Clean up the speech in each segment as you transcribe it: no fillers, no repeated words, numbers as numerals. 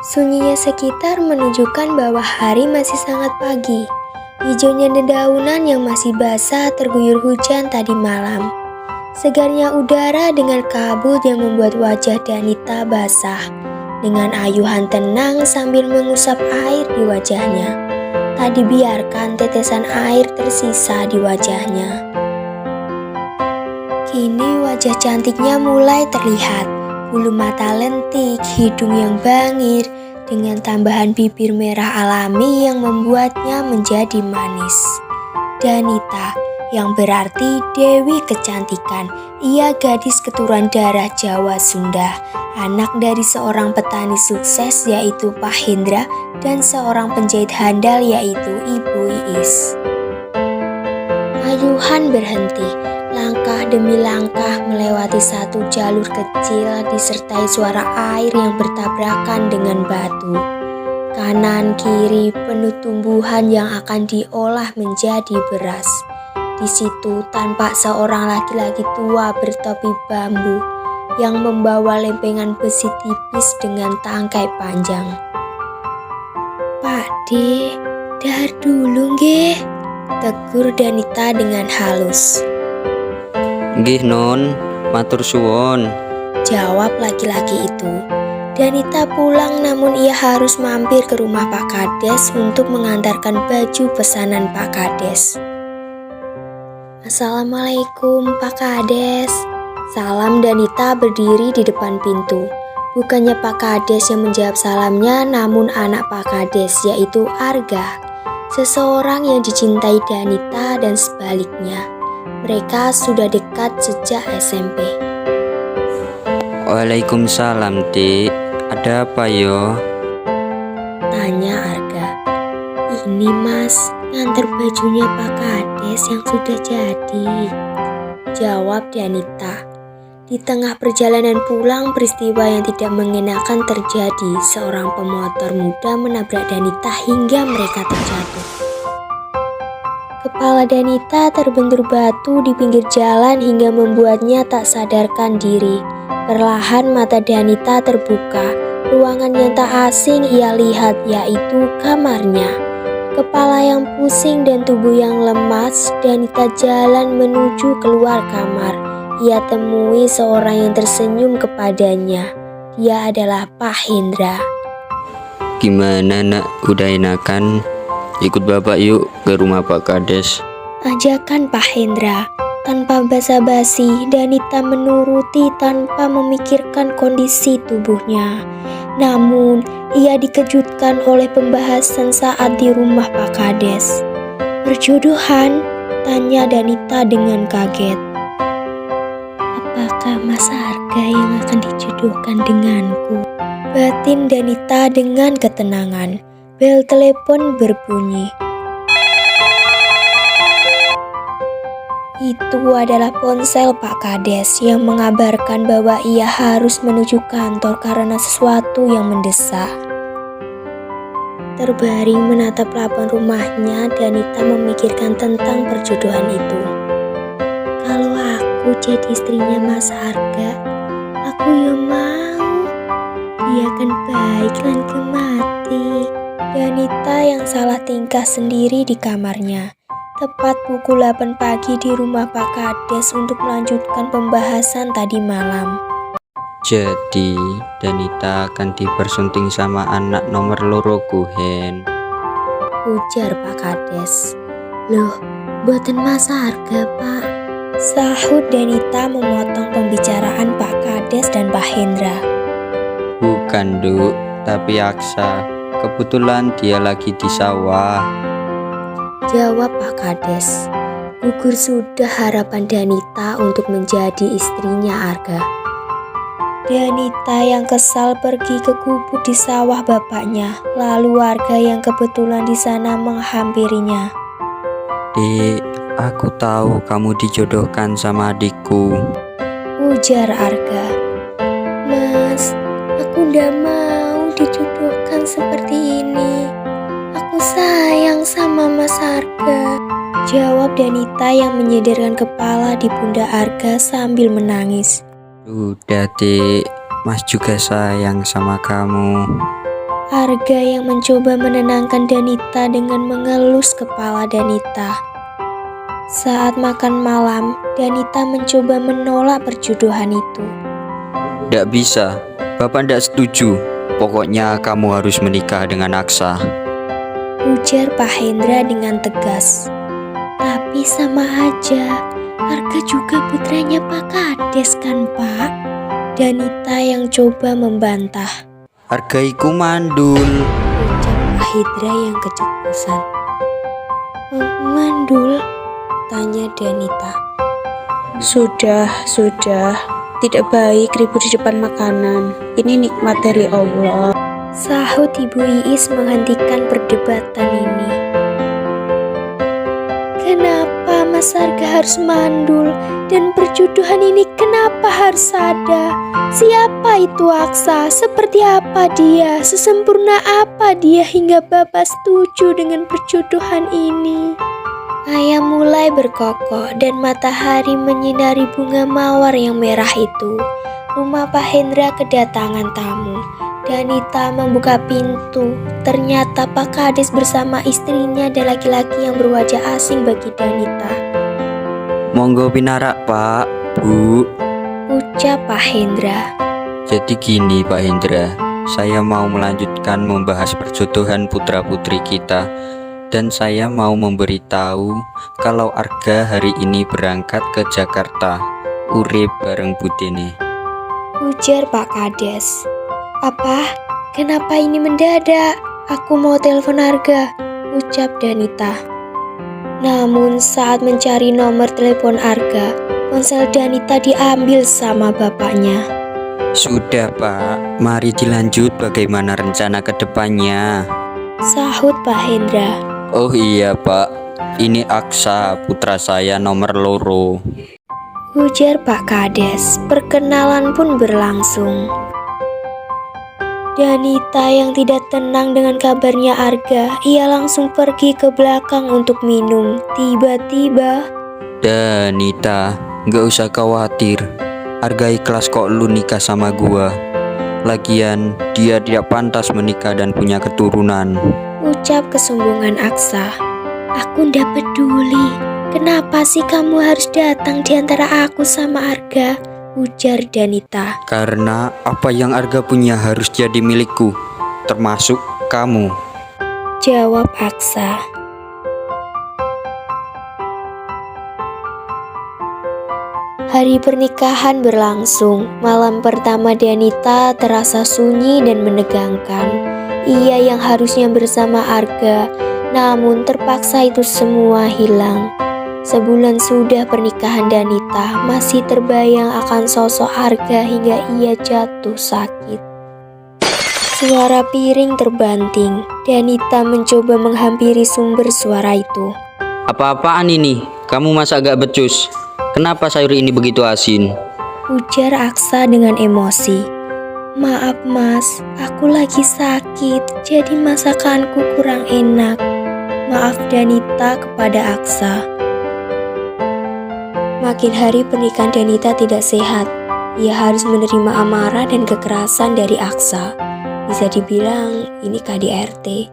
Sunyinya sekitar menunjukkan bahwa hari masih sangat pagi. Hijaunya dedaunan yang masih basah terguyur hujan tadi malam. Segarnya udara dengan kabut yang membuat wajah Danita basah. Dengan ayuhan tenang sambil mengusap air di wajahnya. Tak dibiarkan tetesan air tersisa di wajahnya. Kini wajah cantiknya mulai terlihat. Bulu mata lentik, hidung yang bangir, dengan tambahan bibir merah alami yang membuatnya menjadi manis. Danita, yang berarti Dewi Kecantikan. Ia gadis keturunan darah Jawa Sunda, anak dari seorang petani sukses yaitu Pak Hendra dan seorang penjahit handal yaitu Ibu Iis. Ayuhan berhenti. Langkah demi langkah melewati satu jalur kecil disertai suara air yang bertabrakan dengan batu. Kanan kiri penuh tumbuhan yang akan diolah menjadi beras. Di situ tampak seorang laki-laki tua bertopi bambu yang membawa lempengan besi tipis dengan tangkai panjang. "Pakde, dahar dulu nggih," tegur Danita dengan halus. "Nggih non, matur suwun," jawab laki-laki itu. Danita pulang namun ia harus mampir ke rumah Pak Kades untuk mengantarkan baju pesanan Pak Kades. "Assalamualaikum Pak Kades." Salam Danita berdiri di depan pintu. Bukannya Pak Kades yang menjawab salamnya, namun anak Pak Kades yaitu Arga, seseorang yang dicintai Danita dan sebaliknya. Mereka sudah dekat sejak SMP. "Waalaikumsalam, Dik. Ada apa yo?" tanya Arga. "Ini Mas, nganter bajunya Pak Kades yang sudah jadi," jawab Danita. Di tengah perjalanan pulang, peristiwa yang tidak mengenakan terjadi. Seorang pemotor muda menabrak Danita hingga mereka terjatuh. Kepala Danita terbentur batu di pinggir jalan hingga membuatnya tak sadarkan diri. Perlahan mata Danita terbuka. Ruangan yang tak asing ia lihat yaitu kamarnya. Kepala yang pusing dan tubuh yang lemas, Danita jalan menuju keluar kamar. Ia temui seorang yang tersenyum kepadanya. Dia adalah Pak Hendra. "Gimana nak, udah enakan? Ikut bapak yuk ke rumah Pak Kades," ajakan Pak Hendra. Tanpa basa-basi, Danita menuruti tanpa memikirkan kondisi tubuhnya. Namun, ia dikejutkan oleh pembahasan saat di rumah Pak Kades. "Perjodohan?" tanya Danita dengan kaget. "Apakah Mas Arga yang akan dijodohkan denganku?" batin Danita dengan ketenangan. Bel telepon berbunyi. Itu adalah ponsel Pak Kades yang mengabarkan bahwa ia harus menuju kantor karena sesuatu yang mendesak. Terbaring menatap plafon rumahnya, Danita memikirkan tentang perjodohan itu. "Kalau aku jadi istrinya Mas Arga, aku ya mau. Dia kan baik lan kemati." Danita yang salah tingkah sendiri di kamarnya. Tepat pukul 8 pagi di rumah Pak Kades untuk melanjutkan pembahasan tadi malam. "Jadi Danita akan dipersunting sama anak nomor loroku, Hen," ujar Pak Kades. "Loh, buatan Mas Arga, Pak," sahut Danita memotong pembicaraan Pak Kades dan Pak Hendra. "Bukan, Duk, tapi Aksa. Kebetulan dia lagi di sawah," jawab Pak Kades. Gugur sudah harapan Danita untuk menjadi istrinya Arga. Danita yang kesal pergi ke gubuk di sawah bapaknya, lalu Arga yang kebetulan di sana menghampirinya. "Dik, aku tahu kamu dijodohkan sama adikku," ujar Arga. "Mas, aku ndak mau dijodohkan seperti ini. Aku sayang sama Mas Arga," jawab Danita yang menyederkan kepala di pundak Arga sambil menangis. "Udah, Dik, Mas juga sayang sama kamu," Arga yang mencoba menenangkan Danita dengan mengelus kepala Danita. Saat makan malam, Danita mencoba menolak perjodohan itu. Tidak bisa, Bapak tidak setuju. Pokoknya kamu harus menikah dengan Aksa. Ujar Pak Hendra dengan tegas. Tapi sama aja, Arga juga putranya Pak Kades kan Pak? Danita yang coba membantah. Arga iku mandul. Ucap Pak Hendra yang keceplosan. Mandul? Tanya Danita. Sudah, tidak baik ribut di depan makanan. Ini nikmat dari Allah. Sahut Ibu Iis menghentikan perdebatan ini. Kenapa Mas Arga harus mandul? Dan perjodohan ini kenapa harus ada? Siapa itu Aksa? Seperti apa dia? Sesempurna apa dia hingga Bapak setuju dengan perjodohan ini? Ayah mulai berkokok dan matahari menyinari bunga mawar yang merah itu. Rumah Pak Hendra kedatangan tamu. Danita membuka pintu. Ternyata Pak Kades bersama istrinya dan laki-laki yang berwajah asing bagi Danita. Monggo pinarak Pak, Bu. Ucap Pak Hendra. Jadi gini Pak Hendra, saya mau melanjutkan membahas perjodohan putra-putri kita. Dan saya mau memberitahu kalau Arga hari ini berangkat ke Jakarta, urip bareng Budene. Ujar Pak Kades. Apa? Kenapa ini mendadak? Aku mau telepon Arga, ucap Danita. Namun saat mencari nomor telepon Arga, ponsel Danita diambil sama bapaknya. Sudah Pak, mari dilanjut bagaimana rencana ke depannya. Sahut Pak Hendra. Oh iya Pak, ini Aksa, putra saya nomor loro. Ujar Pak Kades. Perkenalan pun berlangsung. Danita yang tidak tenang dengan kabarnya Arga, ia langsung pergi ke belakang untuk minum. Tiba-tiba, Danita, gak usah khawatir. Arga ikhlas kok lu nikah sama gua. Lagian dia tidak pantas menikah dan punya keturunan. ucap kesombongan Aksa. Aku ndak peduli. Kenapa sih kamu harus datang di antara aku sama Arga? Ujar Danita. Karena apa yang Arga punya harus jadi milikku, termasuk kamu. Jawab Aksa. Hari pernikahan berlangsung. Malam pertama Danita terasa sunyi dan menegangkan. Ia yang harusnya bersama Arga, namun terpaksa itu semua hilang. Sebulan sudah pernikahan Danita, masih terbayang akan sosok Arga hingga ia jatuh sakit. Suara piring terbanting. Danita mencoba menghampiri sumber suara itu. Apa-apaan ini? Kamu masak gak becus? Kenapa sayur ini begitu asin? Ujar Aksa dengan emosi. Maaf mas, aku lagi sakit, jadi masakanku kurang enak. Maaf Danita kepada Aksa. Makin hari pernikahan Danita tidak sehat. Ia harus menerima amarah dan kekerasan dari Aksa. Bisa dibilang ini KDRT.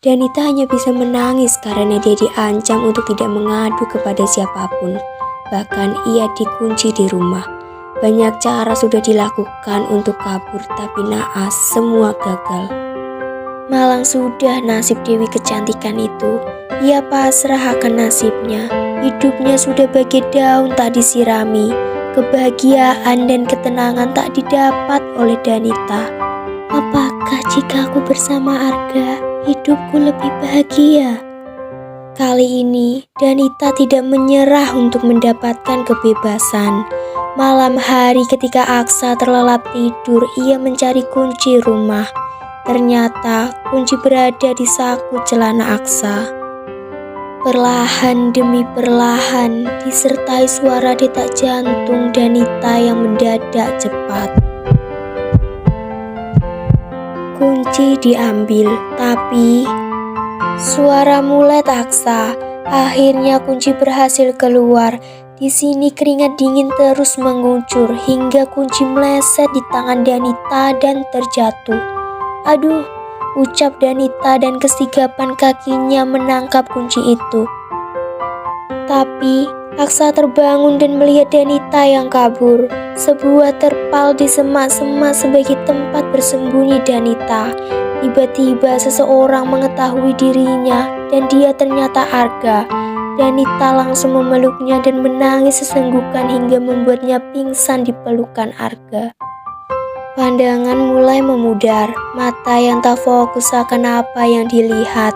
Danita hanya bisa menangis karena dia diancam untuk tidak mengadu kepada siapapun. Bahkan ia dikunci di rumah. Banyak cara sudah dilakukan untuk kabur, tapi naas semua gagal. Malang sudah nasib Dewi Kecantikan itu. Ia pasrah akan nasibnya. Hidupnya sudah bagai daun tak disirami. Kebahagiaan dan ketenangan tak didapat oleh Danita. Apakah jika aku bersama Arga, hidupku lebih bahagia? Kali ini, Danita tidak menyerah untuk mendapatkan kebebasan. Malam hari ketika Aksa terlelap tidur, ia mencari kunci rumah. Ternyata kunci berada di saku celana Aksa. Perlahan demi perlahan, disertai suara detak jantung Danita yang mendadak cepat. Kunci diambil, tapi suara mulet Aksa. Akhirnya kunci berhasil keluar. Di sini keringat dingin terus mengucur hingga kunci meleset di tangan Danita dan terjatuh. Aduh, ucap Danita dan kesigapan kakinya menangkap kunci itu. Tapi Aksa terbangun dan melihat Danita yang kabur. Sebuah terpal di semak-semak sebagai tempat bersembunyi Danita. Tiba-tiba seseorang mengetahui dirinya dan dia ternyata Arga. Danita langsung memeluknya dan menangis sesenggukan hingga membuatnya pingsan di pelukan Arga. Pandangan mulai memudar, mata yang tak fokus akan apa yang dilihat.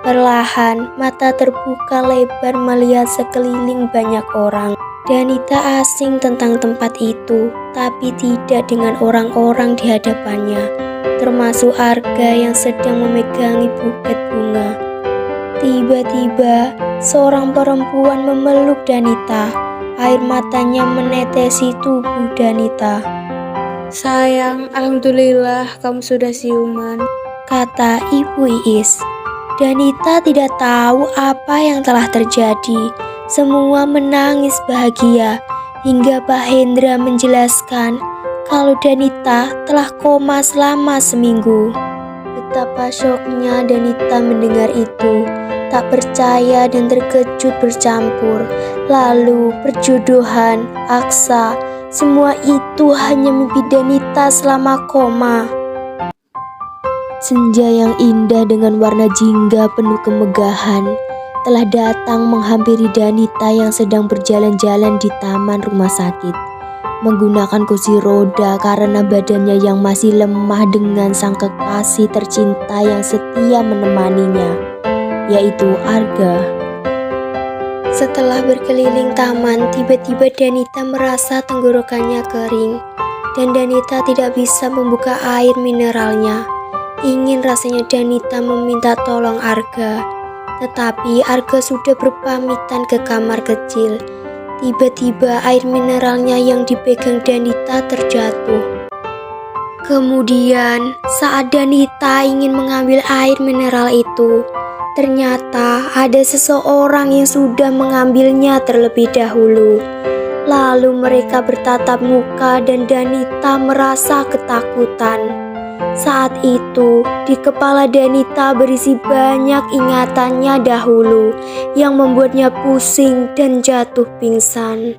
Perlahan, mata terbuka lebar melihat sekeliling banyak orang. Danita asing tentang tempat itu, tapi tidak dengan orang-orang di hadapannya, termasuk Arga yang sedang memegangi buket bunga. Tiba-tiba, seorang perempuan memeluk Danita. Air matanya menetesi tubuh Danita. Sayang, alhamdulillah kamu sudah siuman, Kata Ibu Iis. Danita tidak tahu apa yang telah terjadi. Semua menangis bahagia hingga Pak Hendra menjelaskan kalau Danita telah koma selama seminggu. Betapa syoknya Danita mendengar itu, tak percaya dan terkejut bercampur. Lalu perjodohan, Aksa, semua itu hanya mimpi Danita selama koma. Senja yang indah dengan warna jingga penuh kemegahan telah datang menghampiri Danita yang sedang berjalan-jalan di taman rumah sakit, menggunakan kursi roda karena badannya yang masih lemah dengan sang kekasih tercinta yang setia menemaninya, yaitu Arga. Setelah berkeliling taman, tiba-tiba Danita merasa tenggorokannya kering dan Danita tidak bisa membuka air mineralnya. Ingin rasanya Danita meminta tolong Arga, tetapi Arga sudah berpamitan ke kamar kecil. Tiba-tiba air mineralnya yang dipegang Danita terjatuh. Kemudian saat Danita ingin mengambil air mineral itu, ternyata ada seseorang yang sudah mengambilnya terlebih dahulu. Lalu mereka bertatap muka dan Danita merasa ketakutan. Saat itu, di kepala Danita berisi banyak ingatannya dahulu yang membuatnya pusing dan jatuh pingsan.